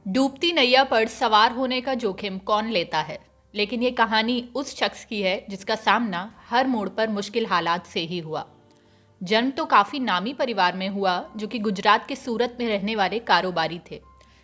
डूबती नैया पर सवार होने का जोखिम कौन लेता है। लेकिन ये कहानी उस शख्स की है जिसका सामना हर मोड़ पर मुश्किल हालात से ही हुआ। जन्म तो काफी नामी परिवार में हुआ जो कि गुजरात के सूरत में रहने वाले कारोबारी थे।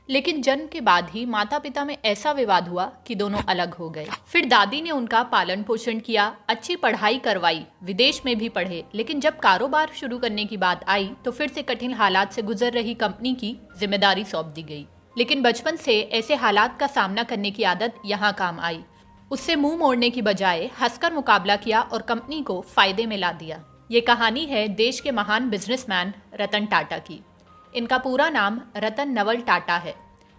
लेकिन जन्म के बाद ही माता पिता में ऐसा विवाद हुआ कि दोनों अलग हो गए। फिर दादी ने उनका पालन पोषण किया, अच्छी पढ़ाई करवाई, विदेश में भी पढ़े। लेकिन जब कारोबार शुरू करने की बात आई तो फिर से कठिन हालात से गुजर रही कंपनी की जिम्मेदारी सौंप दी गई। लेकिन बचपन से ऐसे हालात का सामना करने की आदत यहाँ काम आई। उससे मुंह मोड़ने की बजाय हंसकर मुकाबला किया और कंपनी को फायदे में ला दिया। ये कहानी है देश के महान बिजनेसमैन रतन टाटा की। इनका पूरा नाम रतन नवल टाटा है।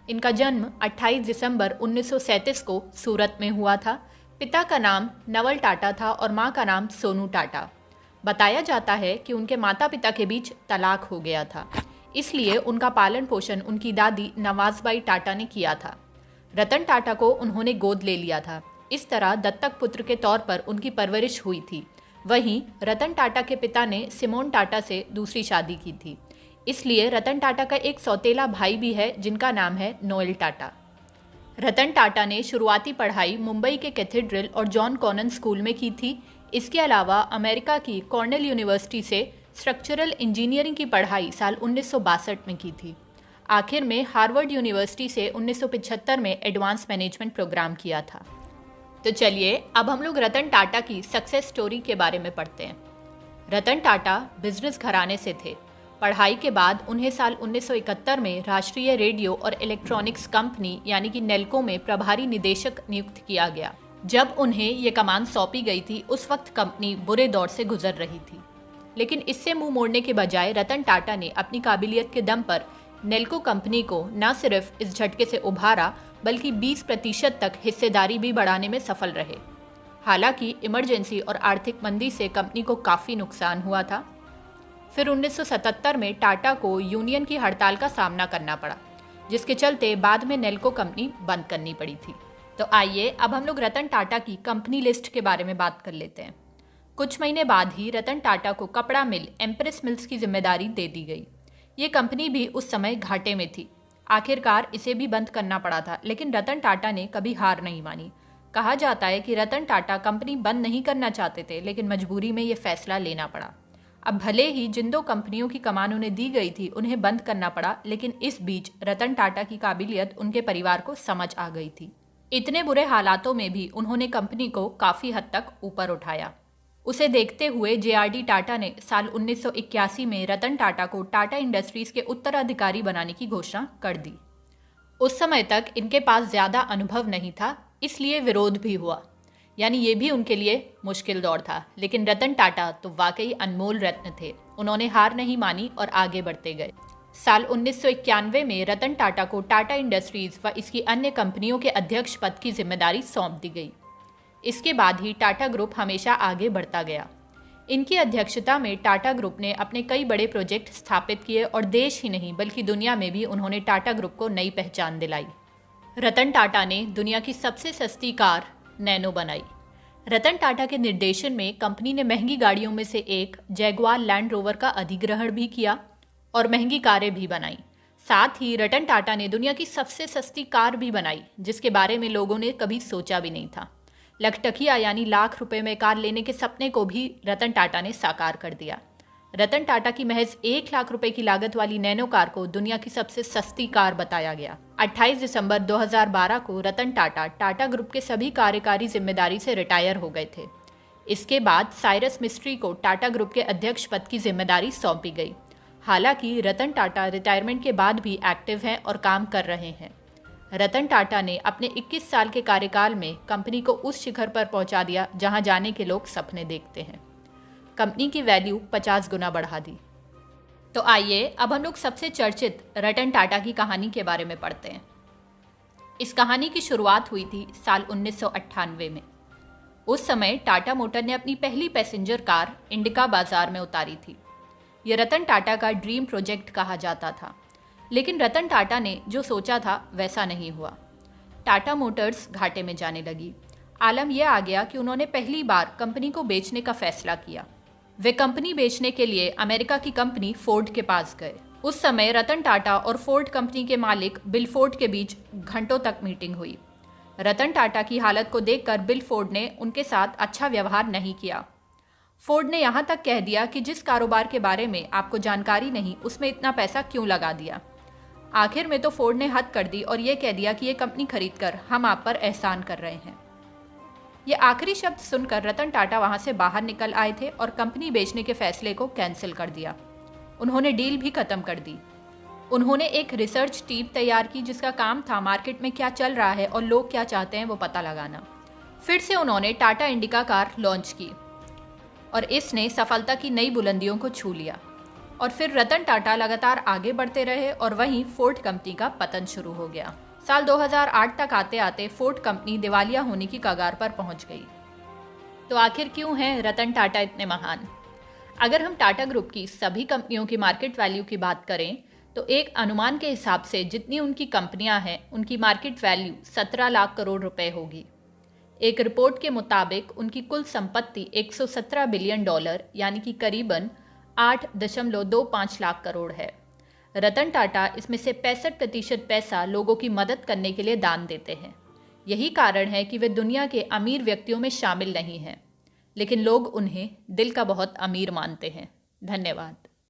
इनका जन्म 28 दिसंबर 1937 को सूरत में हुआ था। पिता का नाम नवल टाटा था और माँ का नाम सोनू टाटा। बताया जाता है कि उनके माता पिता के बीच तलाक हो गया था, इसलिए उनका पालन पोषण उनकी दादी नवाजबाई टाटा ने किया था। रतन टाटा को उन्होंने गोद ले लिया था। इस तरह दत्तक पुत्र के तौर पर उनकी परवरिश हुई थी। वहीं रतन टाटा के पिता ने सिमोन टाटा से दूसरी शादी की थी, इसलिए रतन टाटा का एक सौतेला भाई भी है जिनका नाम है नोएल टाटा। रतन टाटा ने शुरुआती पढ़ाई मुंबई के कैथेड्रल और जॉन कॉनन स्कूल में की थी। इसके अलावा अमेरिका की कॉर्नेल यूनिवर्सिटी से स्ट्रक्चरल इंजीनियरिंग की पढ़ाई साल 1962 में की थी। आखिर में हार्वर्ड यूनिवर्सिटी से 1975 में एडवांस मैनेजमेंट प्रोग्राम किया था। तो चलिए अब हम लोग रतन टाटा की सक्सेस स्टोरी के बारे में पढ़ते हैं। रतन टाटा बिजनेस घराने से थे। पढ़ाई के बाद उन्हें साल 1971 में राष्ट्रीय रेडियो और इलेक्ट्रॉनिक्स कंपनी यानी कि नेल्को में प्रभारी निदेशक नियुक्त किया गया। जब उन्हें ये कमान सौंपी गई थी उस वक्त कंपनी बुरे दौर से गुजर रही थी। लेकिन इससे मुंह मोड़ने के बजाय रतन टाटा ने अपनी काबिलियत के दम पर नेल्को कंपनी को न सिर्फ इस झटके से उभारा बल्कि 20% तक हिस्सेदारी भी बढ़ाने में सफल रहे। हालांकि इमरजेंसी और आर्थिक मंदी से कंपनी को काफ़ी नुकसान हुआ था। फिर 1977 में टाटा को यूनियन की हड़ताल का सामना करना पड़ा, जिसके चलते बाद में नेल्को कंपनी बंद करनी पड़ी थी। तो आइए अब हम लोग रतन टाटा की कंपनी लिस्ट के बारे में बात कर लेते हैं। कुछ महीने बाद ही रतन टाटा को कपड़ा मिल एम्प्रेस मिल्स की जिम्मेदारी दे दी गई। ये कंपनी भी उस समय घाटे में थी। आखिरकार इसे भी बंद करना पड़ा था, लेकिन रतन टाटा ने कभी हार नहीं मानी। कहा जाता है कि रतन टाटा कंपनी बंद नहीं करना चाहते थे, लेकिन मजबूरी में ये फैसला लेना पड़ा। अब भले ही जिन दो कंपनियों की कमान उन्हें दी गई थी उन्हें बंद करना पड़ा, लेकिन इस बीच रतन टाटा की काबिलियत उनके परिवार को समझ आ गई थी। इतने बुरे हालातों में भी उन्होंने कंपनी को काफ़ी हद तक ऊपर उठाया। उसे देखते हुए जेआरडी टाटा ने साल 1981 में रतन टाटा को टाटा इंडस्ट्रीज के उत्तराधिकारी बनाने की घोषणा कर दी। उस समय तक इनके पास ज़्यादा अनुभव नहीं था, इसलिए विरोध भी हुआ, यानी ये भी उनके लिए मुश्किल दौर था। लेकिन रतन टाटा तो वाकई अनमोल रत्न थे। उन्होंने हार नहीं मानी और आगे बढ़ते गए। साल 1991 में रतन टाटा को टाटा इंडस्ट्रीज व इसकी अन्य कंपनियों के अध्यक्ष पद की जिम्मेदारी सौंप दी गई। इसके बाद ही टाटा ग्रुप हमेशा आगे बढ़ता गया। इनकी अध्यक्षता में टाटा ग्रुप ने अपने कई बड़े प्रोजेक्ट स्थापित किए और देश ही नहीं बल्कि दुनिया में भी उन्होंने टाटा ग्रुप को नई पहचान दिलाई। रतन टाटा ने दुनिया की सबसे सस्ती कार नैनो बनाई। रतन टाटा के निर्देशन में कंपनी ने महंगी गाड़ियों में से एक जैगुआर लैंड रोवर का अधिग्रहण भी किया और महंगी कारें भी बनाई। साथ ही रतन टाटा ने दुनिया की सबसे सस्ती कार भी बनाई, जिसके बारे में लोगों ने कभी सोचा भी नहीं था। लखटकिया यानी लाख रुपए में कार लेने के सपने को भी रतन टाटा ने साकार कर दिया। रतन टाटा की महज 1 लाख रुपए की लागत वाली नैनो कार को दुनिया की सबसे सस्ती कार बताया गया। 28 दिसंबर 2012 को रतन टाटा टाटा ग्रुप के सभी कार्यकारी जिम्मेदारी से रिटायर हो गए थे। इसके बाद साइरस मिस्ट्री को टाटा ग्रुप के अध्यक्ष पद की जिम्मेदारी सौंपी गई। हालांकि रतन टाटा रिटायरमेंट के बाद भी एक्टिव हैं और काम कर रहे हैं। रतन टाटा ने अपने 21 साल के कार्यकाल में कंपनी को उस शिखर पर पहुंचा दिया जहां जाने के लोग सपने देखते हैं। कंपनी की वैल्यू 50 गुना बढ़ा दी। तो आइए अब हम लोग सबसे चर्चित रतन टाटा की कहानी के बारे में पढ़ते हैं। इस कहानी की शुरुआत हुई थी साल 1998 में। उस समय टाटा मोटर ने अपनी पहली पैसेंजर कार इंडिका बाजार में उतारी थी। यह रतन टाटा का ड्रीम प्रोजेक्ट कहा जाता था, लेकिन रतन टाटा ने जो सोचा था वैसा नहीं हुआ। टाटा मोटर्स घाटे में जाने लगी। आलम यह आ गया कि उन्होंने पहली बार कंपनी को बेचने का फैसला किया। वे कंपनी बेचने के लिए अमेरिका की कंपनी फोर्ड के पास गए। उस समय रतन टाटा और फोर्ड कंपनी के मालिक बिल फोर्ड के बीच घंटों तक मीटिंग हुई। रतन टाटा की हालत को देखकर बिल फोर्ड ने उनके साथ अच्छा व्यवहार नहीं किया। फोर्ड ने यहाँ तक कह दिया कि जिस कारोबार के बारे में आपको जानकारी नहीं, उसमें इतना पैसा क्यों लगा दिया। आखिर में तो फोर्ड ने हद कर दी और ये कह दिया कि ये कंपनी खरीदकर हम आप पर एहसान कर रहे हैं। ये आखिरी शब्द सुनकर रतन टाटा वहां से बाहर निकल आए थे और कंपनी बेचने के फैसले को कैंसिल कर दिया। उन्होंने डील भी खत्म कर दी। उन्होंने एक रिसर्च टीम तैयार की जिसका काम था मार्केट में क्या चल रहा है और लोग क्या चाहते हैं वो पता लगाना। फिर से उन्होंने टाटा इंडिका कार लॉन्च की और इसने सफलता की नई बुलंदियों को छू लिया। और फिर रतन टाटा लगातार आगे बढ़ते रहे और वहीं फोर्ड कंपनी का पतन शुरू हो गया। साल 2008 तक आते आते फोर्ड कंपनी दिवालिया होने की कगार पर पहुंच गई। तो आखिर क्यों हैं रतन टाटा इतने महान? अगर हम टाटा ग्रुप की सभी कंपनियों की मार्केट वैल्यू की बात करें तो एक अनुमान के हिसाब से जितनी उनकी कंपनियां हैं उनकी मार्केट वैल्यू 17 लाख करोड़ रुपए होगी। एक रिपोर्ट के मुताबिक उनकी कुल संपत्ति 117 बिलियन डॉलर यानी कि करीबन 8.25 लाख करोड़ है। रतन टाटा इसमें से 65% पैसा लोगों की मदद करने के लिए दान देते हैं। यही कारण है कि वे दुनिया के अमीर व्यक्तियों में शामिल नहीं हैं, लेकिन लोग उन्हें दिल का बहुत अमीर मानते हैं। धन्यवाद।